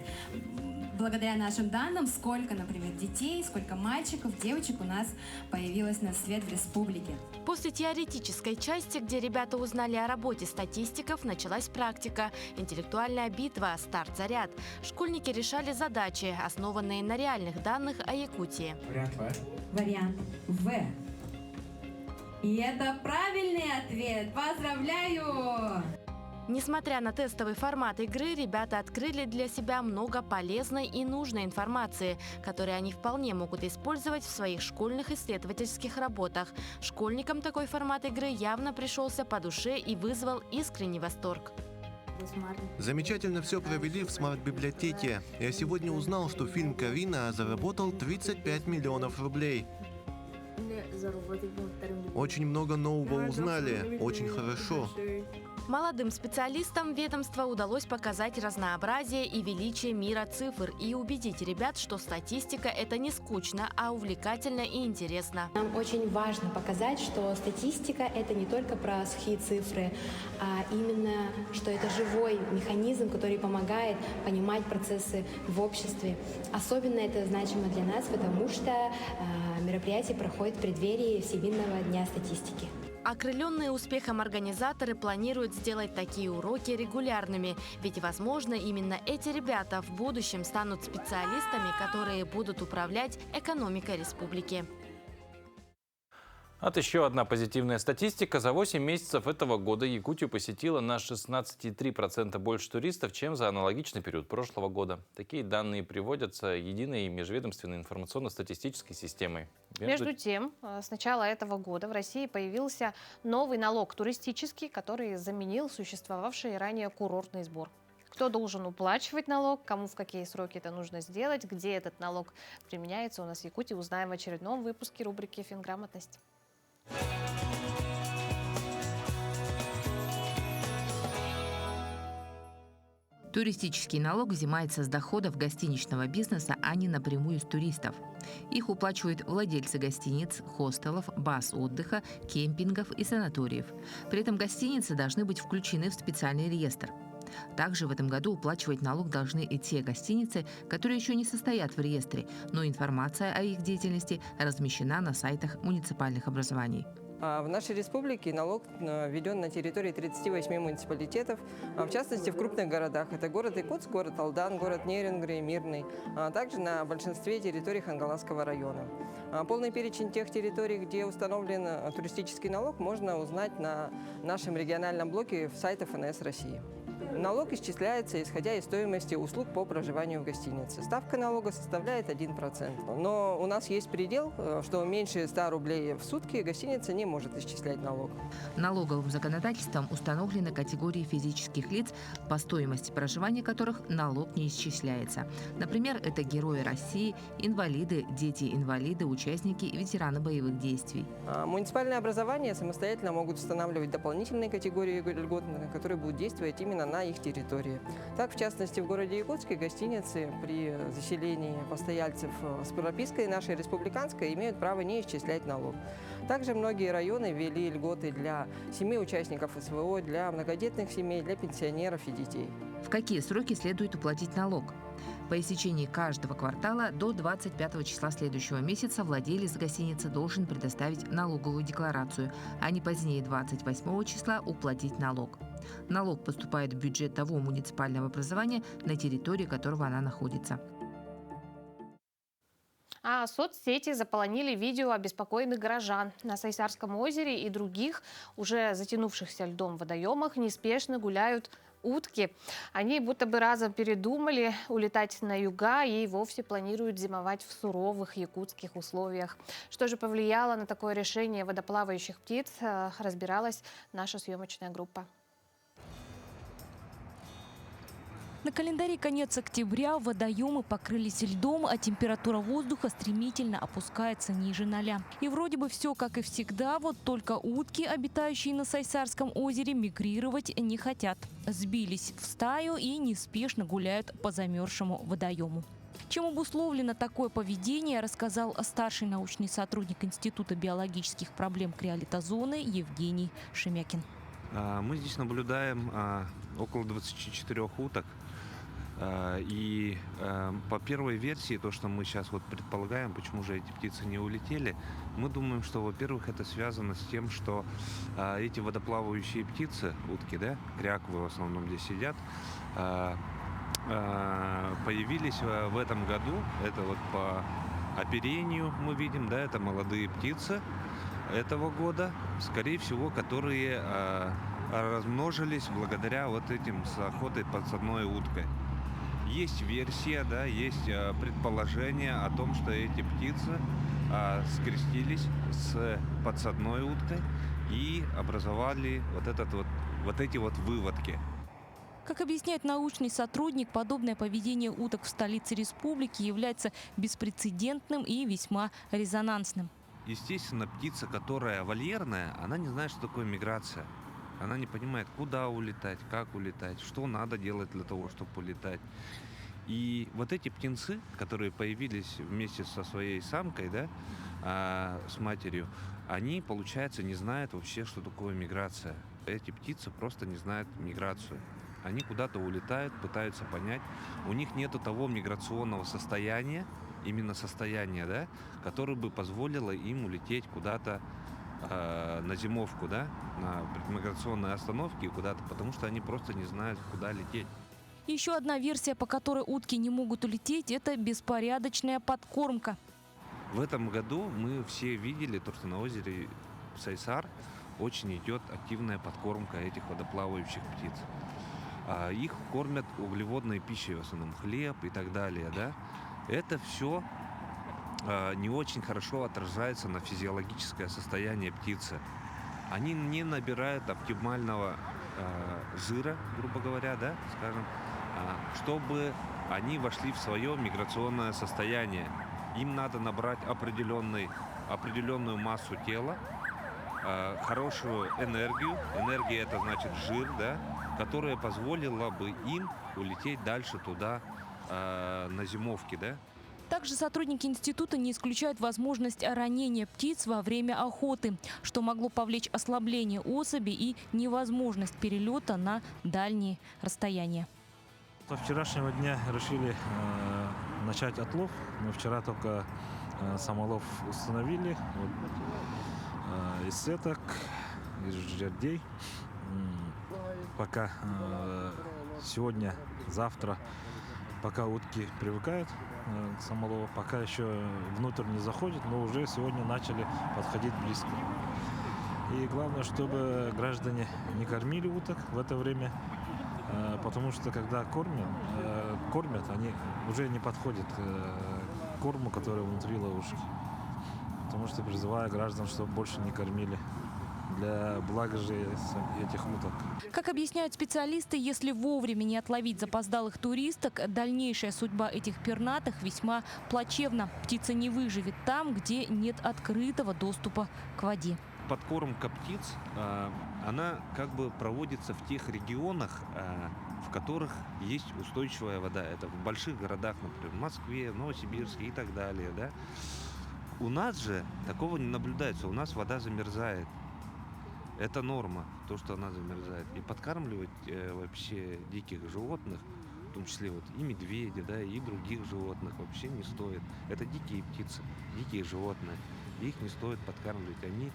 благодаря нашим данным, сколько, например, детей, сколько мальчиков, девочек у нас появилось на свет в республике. После теоретической части, где ребята узнали о работе статистиков, началась практика, интеллектуальная битва, старт-заряд. Школьники решали задачи, основанные на реальных данных о Якутии. Вариант В. Вариант В. И это правильный ответ. Поздравляю! Несмотря на тестовый формат игры, ребята открыли для себя много полезной и нужной информации, которую они вполне могут использовать в своих школьных исследовательских работах. Школьникам такой формат игры явно пришелся по душе и вызвал искренний восторг. Замечательно все провели в смарт-библиотеке. Я сегодня узнал, что фильм «Карина» заработал 35 миллионов рублей. Очень много нового узнали. Очень хорошо. Молодым специалистам ведомства удалось показать разнообразие и величие мира цифр и убедить ребят, что статистика – это не скучно, а увлекательно и интересно. Нам очень важно показать, что статистика – это не только про сухие цифры, а именно, что это живой механизм, который помогает понимать процессы в обществе. Особенно это значимо для нас, потому что мероприятие проходит в преддверии Всемирного дня статистики. Окрыленные успехом организаторы планируют сделать такие уроки регулярными, ведь, возможно, именно эти ребята в будущем станут специалистами, которые будут управлять экономикой республики. Еще одна позитивная статистика. За 8 месяцев этого года Якутию посетило на 16,3% больше туристов, чем за аналогичный период прошлого года. Такие данные приводятся единой межведомственной информационно-статистической системой. Между тем, с начала этого года в России появился новый налог туристический, который заменил существовавший ранее курортный сбор. Кто должен уплачивать налог, кому в какие сроки это нужно сделать, где этот налог применяется, у нас в Якутии узнаем в очередном выпуске рубрики «Финграмотность». Туристический налог взимается с доходов гостиничного бизнеса, а не напрямую с туристов. Их уплачивают владельцы гостиниц, хостелов, баз отдыха, кемпингов и санаториев. При этом гостиницы должны быть включены в специальный реестр. Также в этом году уплачивать налог должны и те гостиницы, которые еще не состоят в реестре, но информация о их деятельности размещена на сайтах муниципальных образований. В нашей республике налог введен на территории 38 муниципалитетов, в частности в крупных городах. Это город Якутск, город Алдан, город Нерюнгри, Мирный, а также на большинстве территорий Хангаласского района. Полный перечень тех территорий, где установлен туристический налог, можно узнать на нашем региональном блоке в сайте ФНС России. Налог исчисляется, исходя из стоимости услуг по проживанию в гостинице. Ставка налога составляет 1%. Но у нас есть предел, что меньше 100 рублей в сутки гостиница не может исчислять налог. Налоговым законодательством установлены категории физических лиц, по стоимости проживания которых налог не исчисляется. Например, это герои России, инвалиды, дети-инвалиды, участники и ветераны боевых действий. Муниципальные образования самостоятельно могут устанавливать дополнительные категории льгот, которые будут действовать именно на их территории. Так, в частности, в городе Якутске гостиницы при заселении постояльцев с пропиской нашей республиканской имеют право не исчислять налог. Также многие районы ввели льготы для семей участников СВО, для многодетных семей, для пенсионеров и детей. В какие сроки следует уплатить налог? По истечении каждого квартала до 25 числа следующего месяца владелец гостиницы должен предоставить налоговую декларацию, а не позднее 28 числа уплатить налог. Налог поступает в бюджет того муниципального образования, на территории которого она находится. А соцсети заполонили видео обеспокоенных горожан. На Сайсарском озере и других, уже затянувшихся льдом водоемах, неспешно гуляют утки. Они будто бы разом передумали улетать на юга и вовсе планируют зимовать в суровых якутских условиях. Что же повлияло на такое решение водоплавающих птиц, разбиралась наша съемочная группа. На календаре конец октября, водоемы покрылись льдом, а температура воздуха стремительно опускается ниже 0. И вроде бы все как и всегда, вот только утки, обитающие на Сайсарском озере, мигрировать не хотят. Сбились в стаю и неспешно гуляют по замерзшему водоему. Чем обусловлено такое поведение, рассказал старший научный сотрудник Института биологических проблем криолитозоны Евгений Шемякин. Мы здесь наблюдаем около 24 уток. И по первой версии, то, что мы сейчас вот предполагаем, почему же эти птицы не улетели, мы думаем, что, во-первых, это связано с тем, что эти водоплавающие птицы, утки, да, кряквы в основном здесь сидят, появились в этом году. Это вот по оперению мы видим, да, это молодые птицы этого года, скорее всего, которые размножились благодаря вот этим с охотой подсадной уткой. Есть версия, да, есть предположение о том, что эти птицы скрестились с подсадной уткой и образовали вот эти выводки. Как объясняет научный сотрудник, подобное поведение уток в столице республики является беспрецедентным и весьма резонансным. Естественно, птица, которая вольерная, она не знает, что такое миграция. Она не понимает, куда улетать, как улетать, что надо делать для того, чтобы улетать. И вот эти птенцы, которые появились вместе со своей самкой, да, с матерью, они, получается, не знают вообще, что такое миграция. Эти птицы просто не знают миграцию. Они куда-то улетают, пытаются понять. У них нету того миграционного состояния, именно состояния, да, которое бы позволило им улететь куда-то на зимовку, да, на предмиграционные остановки куда-то, потому что они просто не знают, куда лететь. Еще одна версия, по которой утки не могут улететь, это беспорядочная подкормка. В этом году мы все видели то, что на озере Сайсар очень идет активная подкормка этих водоплавающих птиц. Их кормят углеводной пищей, в основном хлеб и так далее, да. Это все не очень хорошо отражается на физиологическое состояние птицы. Они не набирают оптимального жира, грубо говоря, да, скажем, чтобы они вошли в свое миграционное состояние. Им надо набрать определенную массу тела, хорошую энергию. Энергия это значит жир, да, которая позволила бы им улететь дальше туда на зимовки, да. Также сотрудники института не исключают возможность ранения птиц во время охоты, что могло повлечь ослабление особи и невозможность перелета на дальние расстояния. Со вчерашнего дня решили начать отлов. Мы вчера только самолов установили из сеток, из жердей. Пока сегодня, завтра, пока утки привыкают к самолову, пока еще внутрь не заходят, но уже сегодня начали подходить близко. И главное, чтобы граждане не кормили уток в это время, потому что когда кормят, они уже не подходят к корму, который внутри ловушки. Потому что призываю граждан, чтобы больше не кормили. Для блага же этих уток. Как объясняют специалисты, если вовремя не отловить запоздалых туристок, дальнейшая судьба этих пернатых весьма плачевна. Птица не выживет там, где нет открытого доступа к воде. Подкормка птиц, она как бы проводится в тех регионах, в которых есть устойчивая вода. Это в больших городах, например, в Москве, Новосибирске и так далее. Да? У нас же такого не наблюдается. У нас вода замерзает. Это норма, то, что она замерзает. И подкармливать вообще диких животных, в том числе вот и медведя, да, и других животных вообще не стоит. Это дикие птицы, дикие животные. Их не стоит подкармливать. Они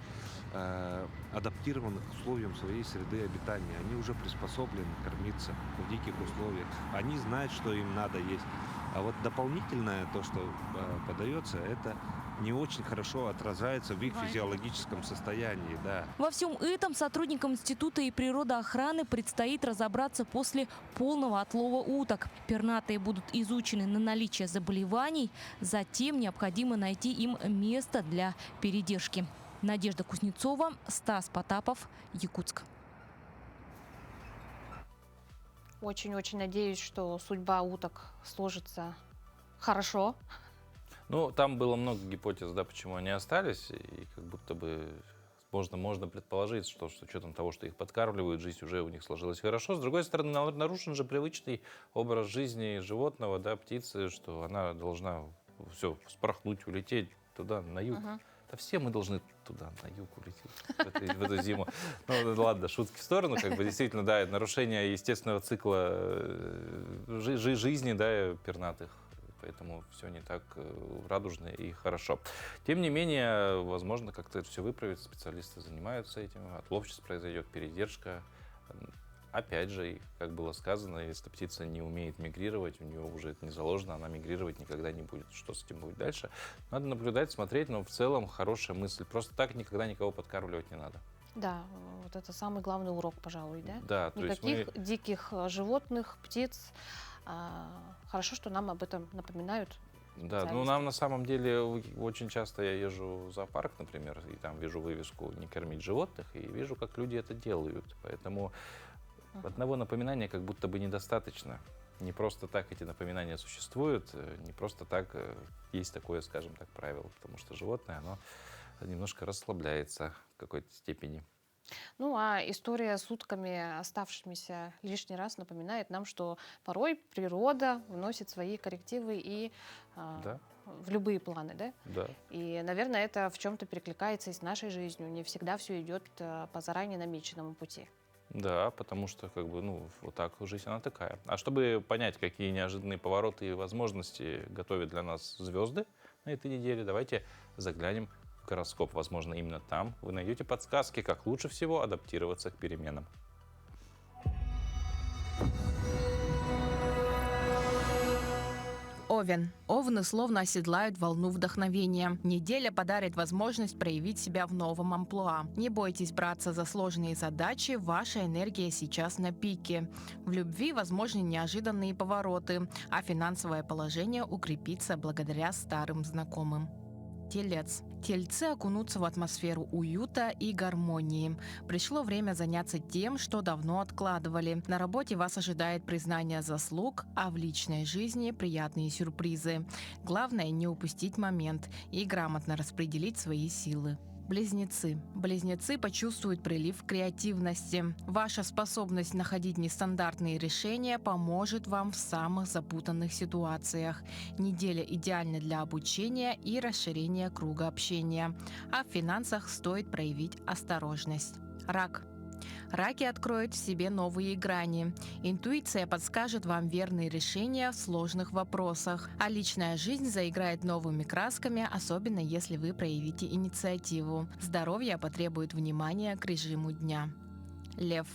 адаптированы к условиям своей среды обитания. Они уже приспособлены кормиться в диких условиях. Они знают, что им надо есть. А вот дополнительное то, что подается, это не очень хорошо отражается в их физиологическом состоянии. Да. Во всем этом сотрудникам института и природоохраны предстоит разобраться после полного отлова уток. Пернатые будут изучены на наличие заболеваний, затем необходимо найти им место для передержки. Надежда Кузнецова, Стас Потапов, Якутск. Очень-очень надеюсь, что судьба уток сложится хорошо. Ну, там было много гипотез, да, почему они остались, и как будто бы можно предположить, что с учетом того, что их подкармливают, жизнь уже у них сложилась хорошо. С другой стороны, нарушен же привычный образ жизни животного, да, птицы, что она должна все спорхнуть, улететь туда, на юг. Да все мы должны туда, на юг улететь в эту зиму. Ну, ладно, шутки в сторону, как бы действительно, да, нарушение естественного цикла жизни, да, пернатых. Поэтому все не так радужно и хорошо. Тем не менее, возможно, как-то это все выправится. Специалисты занимаются этим. Отлов сейчас произойдет, передержка. Опять же, как было сказано, если птица не умеет мигрировать, у нее уже это не заложено, она мигрировать никогда не будет. Что с этим будет дальше? Надо наблюдать, смотреть, но в целом хорошая мысль. Просто так никогда никого подкармливать не надо. Да, вот это самый главный урок, пожалуй, да? Да, то есть никаких диких животных, птиц. Хорошо, что нам об этом напоминают. Да, ну нам на самом деле очень часто я езжу в зоопарк, например, и там вижу вывеску «Не кормить животных», и вижу, как люди это делают. Поэтому одного напоминания как будто бы недостаточно. Не просто так эти напоминания существуют, не просто так есть такое, скажем так, правило, потому что животное, оно немножко расслабляется в какой-то степени. Ну, а история с утками, оставшимися лишний раз, напоминает нам, что порой природа вносит свои коррективы и в любые планы, да? Да. И, наверное, это в чем-то перекликается и с нашей жизнью. Не всегда все идет по заранее намеченному пути. Да, потому что, как бы, ну, вот так жизнь, она такая. А чтобы понять, какие неожиданные повороты и возможности готовят для нас звезды на этой неделе, давайте заглянем в гороскоп. Возможно, именно там вы найдете подсказки, как лучше всего адаптироваться к переменам. Овен. Овны словно оседлают волну вдохновения. Неделя подарит возможность проявить себя в новом амплуа. Не бойтесь браться за сложные задачи, ваша энергия сейчас на пике. В любви возможны неожиданные повороты, а финансовое положение укрепится благодаря старым знакомым. Телец. Тельцы окунутся в атмосферу уюта и гармонии. Пришло время заняться тем, что давно откладывали. На работе вас ожидает признание заслуг, а в личной жизни приятные сюрпризы. Главное не упустить момент и грамотно распределить свои силы. Близнецы. Близнецы почувствуют прилив креативности. Ваша способность находить нестандартные решения поможет вам в самых запутанных ситуациях. Неделя идеальна для обучения и расширения круга общения. А в финансах стоит проявить осторожность. Рак. Раки откроют в себе новые грани. Интуиция подскажет вам верные решения в сложных вопросах, а личная жизнь заиграет новыми красками, особенно если вы проявите инициативу. Здоровье потребует внимания к режиму дня. Лев.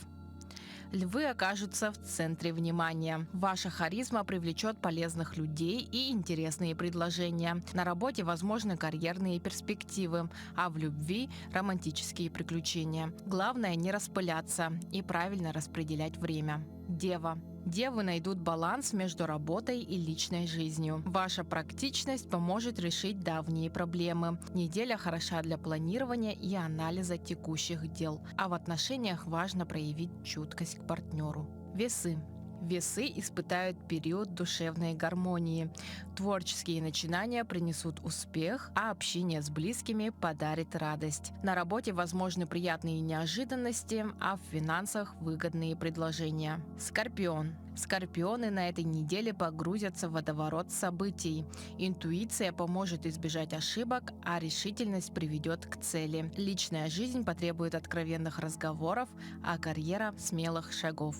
Львы окажутся в центре внимания. Ваша харизма привлечет полезных людей и интересные предложения. На работе возможны карьерные перспективы, а в любви – романтические приключения. Главное не распыляться и правильно распределять время. Дева. Девы найдут баланс между работой и личной жизнью. Ваша практичность поможет решить давние проблемы. Неделя хороша для планирования и анализа текущих дел. А в отношениях важно проявить чуткость к партнеру. Весы. Весы испытают период душевной гармонии. Творческие начинания принесут успех, а общение с близкими подарит радость. На работе возможны приятные неожиданности, а в финансах выгодные предложения. Скорпион. Скорпионы на этой неделе погрузятся в водоворот событий. Интуиция поможет избежать ошибок, а решительность приведет к цели. Личная жизнь потребует откровенных разговоров, а карьера – смелых шагов.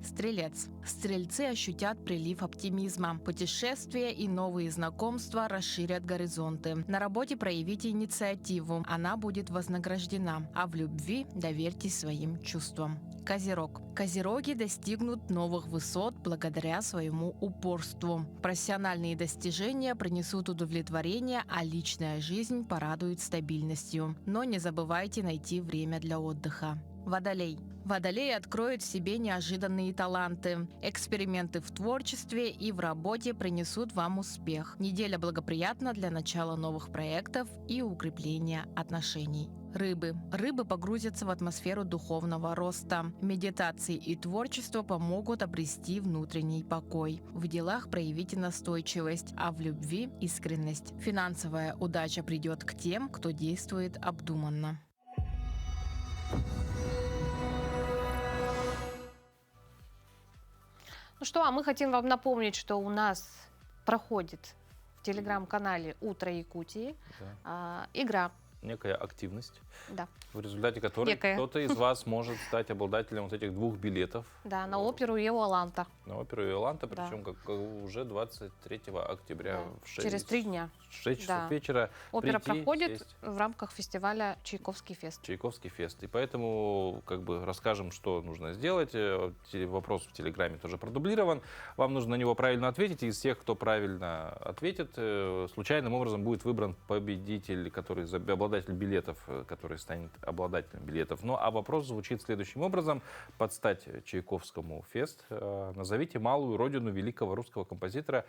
Стрелец. Стрельцы ощутят прилив оптимизма. Путешествия и новые знакомства расширят горизонты. На работе проявите инициативу, она будет вознаграждена. А в любви доверьтесь своим чувствам. Козерог. Козероги достигнут новых высот благодаря своему упорству. Профессиональные достижения принесут удовлетворение, а личная жизнь порадует стабильностью. Но не забывайте найти время для отдыха. Водолей. Водолей откроет в себе неожиданные таланты. Эксперименты в творчестве и в работе принесут вам успех. Неделя благоприятна для начала новых проектов и укрепления отношений. Рыбы. Рыбы погрузятся в атмосферу духовного роста. Медитации и творчество помогут обрести внутренний покой. В делах проявите настойчивость, а в любви – искренность. Финансовая удача придет к тем, кто действует обдуманно. Ну что, а мы хотим вам напомнить, что у нас проходит в телеграм-канале «Утро Якутии» игра. Некая активность, да, в результате которой кто-то из вас может стать обладателем вот этих 2 билетов. Да, на оперу Иоланта. На оперу Иоланта, Да. причем как уже 23 октября в 6, Через 3 дня. 6 часов Да. вечера. Опера прийти, проходит сесть. в рамках фестиваля «Чайковский фест». Чайковский фест. И поэтому как бы расскажем, что нужно сделать. Вопрос в Телеграме тоже продублирован. Вам нужно на него правильно ответить. Из всех, кто правильно ответит, случайным образом будет выбран победитель, который обладатель билетов, который станет обладателем билетов. Ну а вопрос звучит следующим образом. Под стать Чайковскому фест назовите малую родину великого русского композитора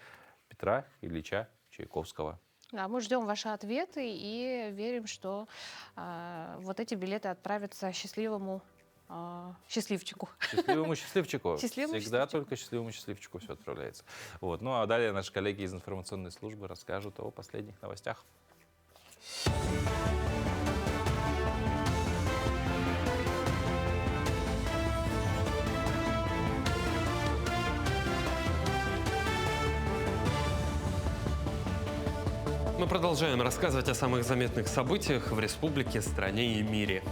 Петра Ильича Чайковского. Да, мы ждем ваши ответы и верим, что вот эти билеты отправятся счастливому счастливчику. Счастливому счастливчику. Счастливому Всегда счастливчику. только счастливому счастливчику все отправляется. Вот. Ну а далее наши коллеги из информационной службы расскажут о последних новостях. Мы продолжаем рассказывать о самых заметных событиях в республике, стране и мире.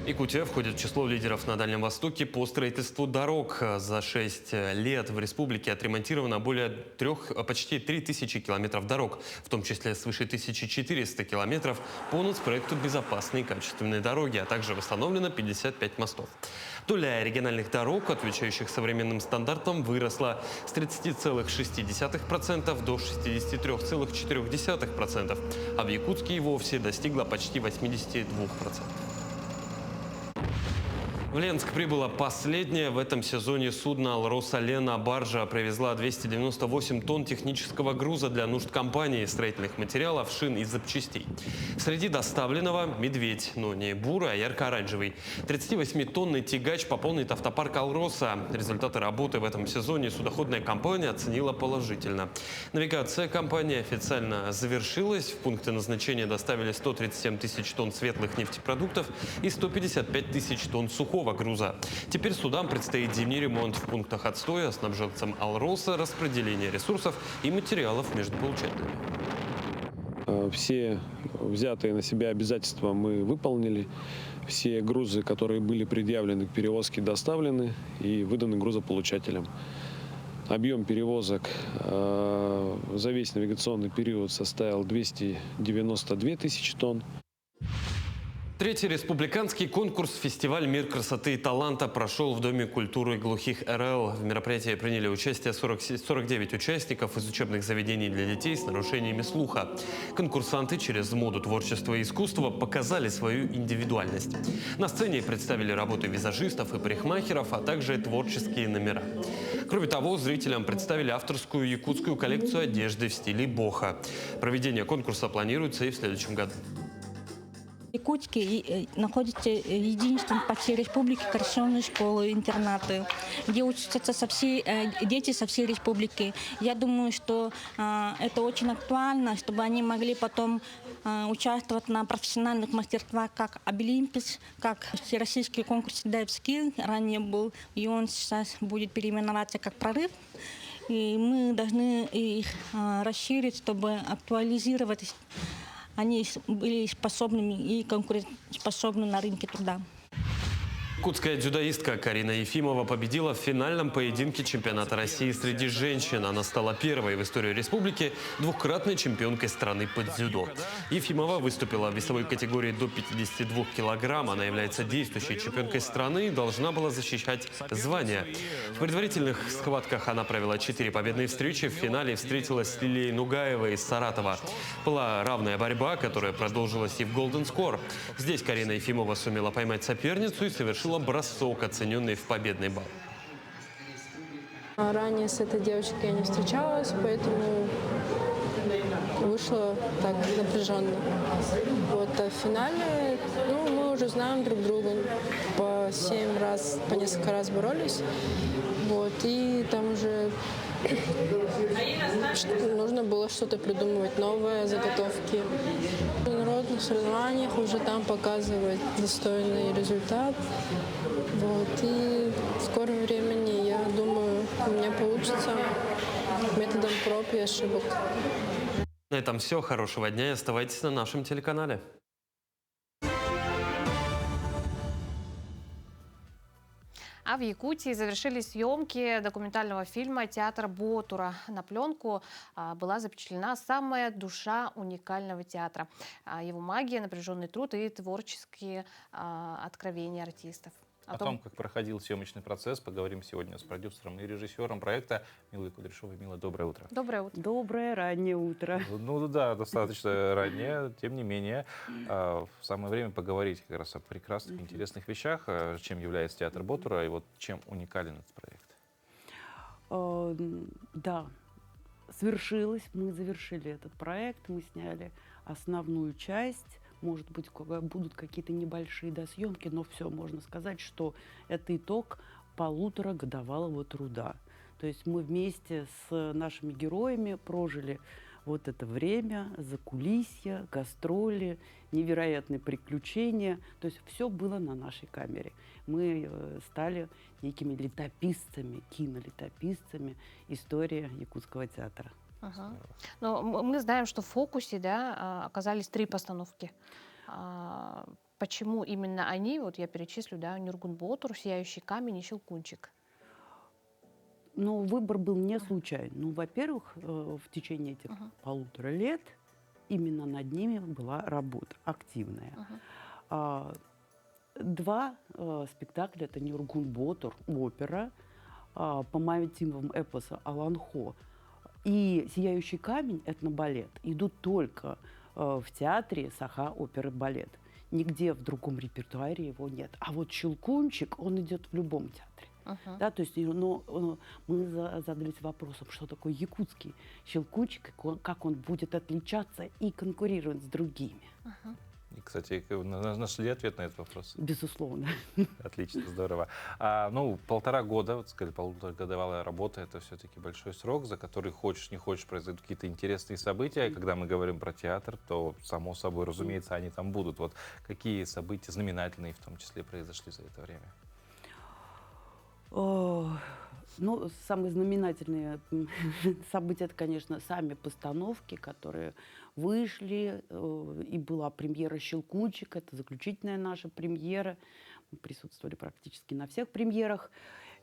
Якутия входит в число лидеров на Дальнем Востоке по строительству дорог. За 6 лет в республике отремонтировано почти 3000 километров дорог, в том числе свыше 1400 километров по нацпроекту «Безопасные и качественные дороги», а также восстановлено 55 мостов. Доля региональных дорог, отвечающих современным стандартам, выросла с 30,6% до 63,4%, а в Якутске и вовсе достигла почти 82%. В Ленск прибыло последнее в этом сезоне судно «Алроса Лена». Баржа привезла 298 тонн технического груза для нужд компании, строительных материалов, шин и запчастей. Среди доставленного – медведь, но не бурый, а ярко-оранжевый. 38-тонный тягач пополнит автопарк «Алроса». Результаты работы в этом сезоне судоходная компания оценила положительно. Навигация компании официально завершилась. В пункты назначения доставили 137 тысяч тонн светлых нефтепродуктов и 155 тысяч тонн сухого груза. Теперь судам предстоит зимний ремонт в пунктах отстоя, снабженцам «Алроса», распределение ресурсов и материалов между получателями. Все взятые на себя обязательства мы выполнили. Все грузы, которые были предъявлены к перевозке, доставлены и выданы грузополучателям. Объем перевозок за весь навигационный период составил 292 тысячи тонн. Третий республиканский конкурс «Фестиваль «Мир красоты и таланта» прошел в Доме культуры глухих РЛ. В мероприятии приняли участие 49 участников из учебных заведений для детей с нарушениями слуха. Конкурсанты через моду творчества и искусства показали свою индивидуальность. На сцене представили работы визажистов и парикмахеров, а также творческие номера. Кроме того, зрителям представили авторскую якутскую коллекцию одежды в стиле бохо. Проведение конкурса планируется и в следующем году. Якутске находится единственная по всей республике коррекционные школы, интернаты, где учатся дети со всей республики. Я думаю, что это очень актуально, чтобы они могли потом участвовать на профессиональных мастерствах, как Обилимпис, как всероссийский конкурс DevSkill, ранее был, и он сейчас будет переименоваться как «Прорыв». И мы должны их расширить, чтобы актуализировать. Они были способными и конкурентоспособны на рынке труда. Якутская дзюдоистка Карина Ефимова победила в финальном поединке чемпионата России среди женщин. Она стала первой в истории республики двукратной чемпионкой страны по дзюдо. Ефимова выступила в весовой категории до 52 килограмм. Она является действующей чемпионкой страны и должна была защищать звание. В предварительных схватках она провела 4 победные встречи. В финале встретилась с Лилией Нугаевой из Саратова. Была равная борьба, которая продолжилась и в Golden Score. Здесь Карина Ефимова сумела поймать соперницу и совершила бросок, оцененный в победный балл. Ранее с этой девочкой я не встречалась, поэтому вышло так напряженно. Вот, а в финале мы уже знаем друг друга. По 7 раз, по несколько раз боролись. Вот, и там уже нужно было что-то придумывать, новые заготовки. В международных соревнованиях уже там показывать достойный результат. Вот, и в скором времени, я думаю, у меня получится методом проб и ошибок. На этом все. Хорошего дня и оставайтесь на нашем телеканале. А в Якутии завершились съемки документального фильма «Театр Ботура». На пленку была запечатлена самая душа уникального театра. Его магия, напряженный труд и творческие откровения артистов. О том, как проходил съемочный процесс, поговорим сегодня с продюсером и режиссером проекта Милой Кудряшовой. Мила, доброе утро. Доброе утро. Доброе раннее утро. Ну да, достаточно раннее, тем не менее. Самое время поговорить как раз о прекрасных, интересных вещах, чем является театр Ботура и вот чем уникален этот проект. Да, свершилось, мы завершили этот проект, мы сняли основную часть. Может быть, будут какие-то небольшие досъемки, но все, можно сказать, что это итог 1,5-годовалого труда. То есть мы вместе с нашими героями прожили вот это время, закулисья, гастроли, невероятные приключения. То есть все было на нашей камере. Мы стали некими летописцами, кинолетописцами истории якутского театра. Ага. Но мы знаем, что в фокусе оказались 3 постановки. Почему именно они? Вот я перечислю, Нюргун Ботур, «Сияющий камень» и «Щелкунчик». Ну, выбор был не случайный. Ну, во-первых, в течение этих 1,5 лет именно над ними была работа активная. 2 спектакля — это «Нюргун Ботур», опера, по мотивам эпоса «Аланхо», и «Сияющий камень», этнобалет, идут только в театре Саха оперы балет. нигде в другом репертуаре его нет. А вот «Щелкунчик», он идет в любом театре. Да, то есть, мы задались вопросом, что такое якутский «Щелкунчик», как он будет отличаться и конкурировать с другими. И, кстати, нашли ответ на этот вопрос? Безусловно. Отлично, здорово. 1,5 года, вот сказали, 1,5-годовая работа, это все-таки большой срок, за который хочешь, не хочешь, произойдут какие-то интересные события. И когда мы говорим про театр, то, само собой, разумеется, они там будут. Вот какие события, знаменательные в том числе, произошли за это время? Самые знаменательные события, это, конечно, сами постановки, которые вышли, и была премьера «Щелкунчик», это заключительная наша премьера. Мы присутствовали практически на всех премьерах,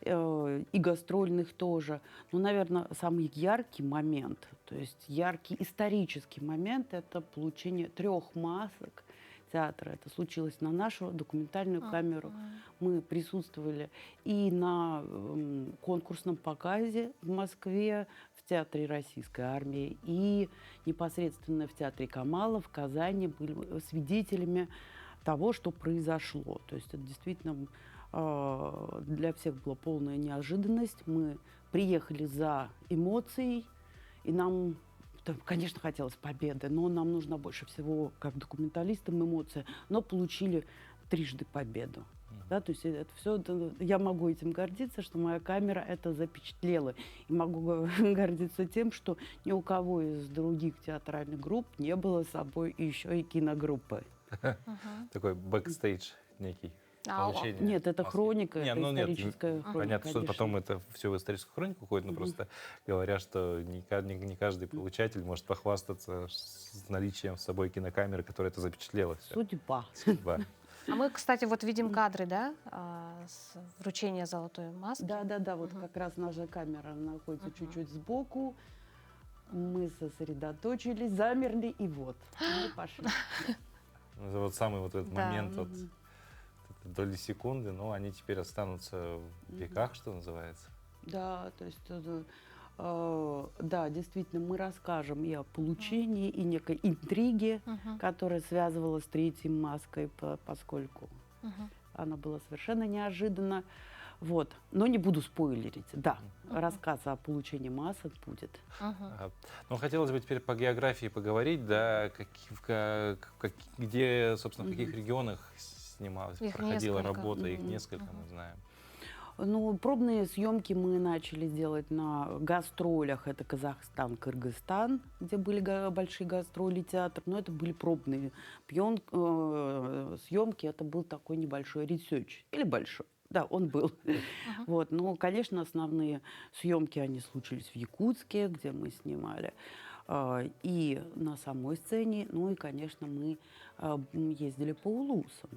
и гастрольных тоже. Наверное, самый яркий момент, то есть яркий исторический момент, это получение 3 масок театра. Это случилось на нашу документальную камеру. Мы присутствовали и на конкурсном показе в Москве, в Театре Российской армии, и непосредственно в Театре Камала в Казани были свидетелями того, что произошло. То есть это действительно для всех была полная неожиданность. Мы приехали за эмоцией, и нам, конечно, хотелось победы, но нам нужна больше всего, как документалистам, эмоция, но получили трижды победу. Да, то есть это все, я могу этим гордиться, что моя камера это запечатлела. И могу гордиться тем, что ни у кого из других театральных групп не было с собой еще и киногруппы. Такой бэкстейдж некий. Нет, это хроника, это историческая хроника. Понятно, что потом это все в историческую хронику уходит, но просто говорят, что не каждый получатель может похвастаться с наличием с собой кинокамеры, которая это запечатлела. Судьба. А мы, кстати, вот видим кадры, да, с вручения золотой маски. Да, вот как раз наша камера находится чуть-чуть сбоку. Мы сосредоточились, замерли, и вот, мы пошли. Вот самый вот этот момент, вот, доли секунды, но они теперь останутся в веках, что называется. Да, то есть, да, действительно, мы расскажем и о получении, и некой интриге, которая связывалась с 3-й маской, поскольку она была совершенно неожиданна. Вот. Но не буду спойлерить. Да, рассказ о получении масок будет. Ну, хотелось бы теперь по географии поговорить, да, где, собственно, в каких регионах снималась, проходила работа, их несколько, мы знаем. Ну, пробные съемки мы начали делать на гастролях. Это Казахстан, Кыргызстан, где были большие гастроли театра. Но это были пробные съемки. Это был такой небольшой ресерч. Или большой. Да, он был. Вот. Но, конечно, основные съемки, они случились в Якутске, где мы снимали. И на самой сцене. Ну и, конечно, мы ездили по улусам.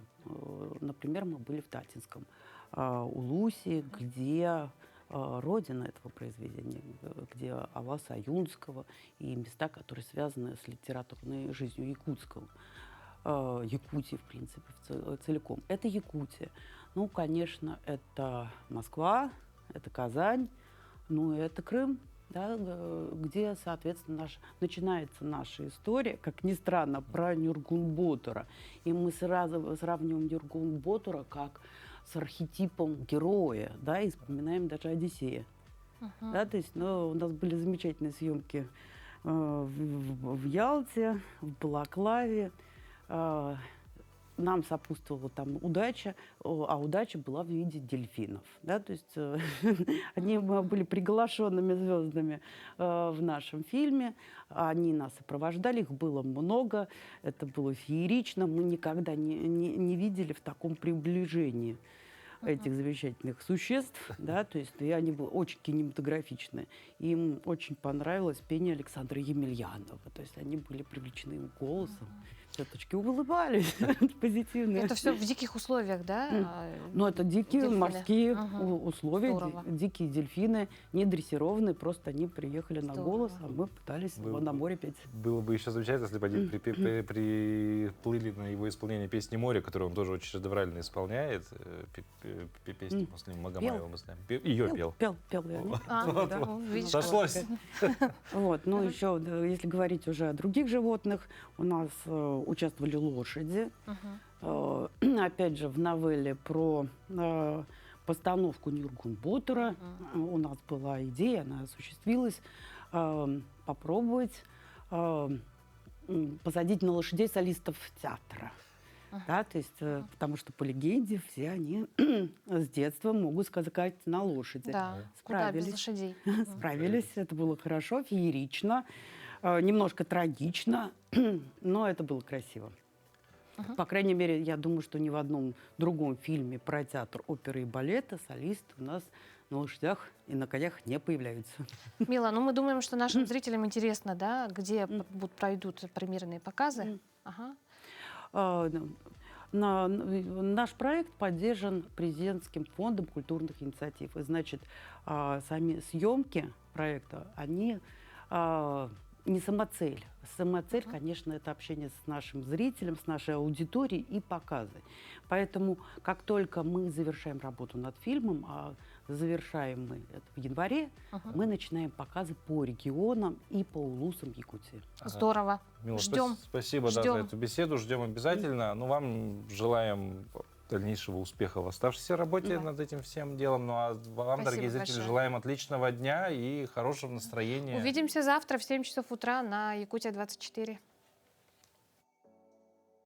Например, мы были в Татинском Улусе, где родина этого произведения, где Аласа Юнского и места, которые связаны с литературной жизнью Якутского. Якутии, в принципе, целиком. Это Якутия. Ну, конечно, это Москва, это Казань, ну, это Крым, да, где, соответственно, начинается наша история, как ни странно, про Нюргун-Ботура. И мы сразу сравниваем Нюргун-Ботура как с архетипом героя, да, и вспоминаем даже Одиссея. Да, то есть, у нас были замечательные съемки в Ялте, в Балаклаве. Нам сопутствовала там удача, а удача была в виде дельфинов. Да? То есть они были приглашенными звездами в нашем фильме, они нас сопровождали, их было много, это было феерично, мы никогда не видели в таком приближении этих замечательных существ, да, то есть и они были очень кинематографичные. Им очень понравилось пение Александра Емельянова, то есть они были привлечены его голосом. Теточки улыбались, позитивные. Это все в диких условиях, да? Ну, это дикие морские условия, дикие дельфины, не дрессированные, просто они приехали на голос, а мы пытались на море петь. Было бы еще замечательно, если бы они приплыли на его исполнение песни «Море», которую он тоже очень шедеврально исполняет. Песню Муслима Магомаева мы знаем. Ее пел. Пел я. Сошлось. Вот, ну еще, если говорить уже о других животных, у нас участвовали лошади. Опять же, в новелле про постановку Нюрнбергера у нас была идея, она осуществилась, попробовать посадить на лошадей солистов театра. Да, то есть, потому что по легенде все они с детства могут скакать на лошади. Да, куда без лошадей. Справились, это было хорошо, феерично, немножко трагично, но это было красиво. По крайней мере, я думаю, что ни в одном другом фильме про театр оперы и балета солисты у нас на лошадях и на конях не появляются. Мила, ну мы думаем, что нашим зрителям интересно, да, где пройдут премьерные показы. Ага. Наш проект поддержан президентским фондом культурных инициатив. И, значит, сами съемки проекта, они не самоцель. Самоцель, конечно, это общение с нашим зрителем, с нашей аудиторией и показы. Поэтому, как только мы завершаем работу над фильмом, а завершаем мы это в январе, мы начинаем показы по регионам и по улусам Якутии. Здорово. Мила, Ждем. Спасибо да, за эту беседу. Ждем обязательно. Ну, вам желаем дальнейшего успеха в оставшейся работе над этим всем делом. Ну а вам, Спасибо дорогие зрители, большое. желаем отличного дня и хорошего настроения. Увидимся завтра в 7 часов утра на Якутия 24.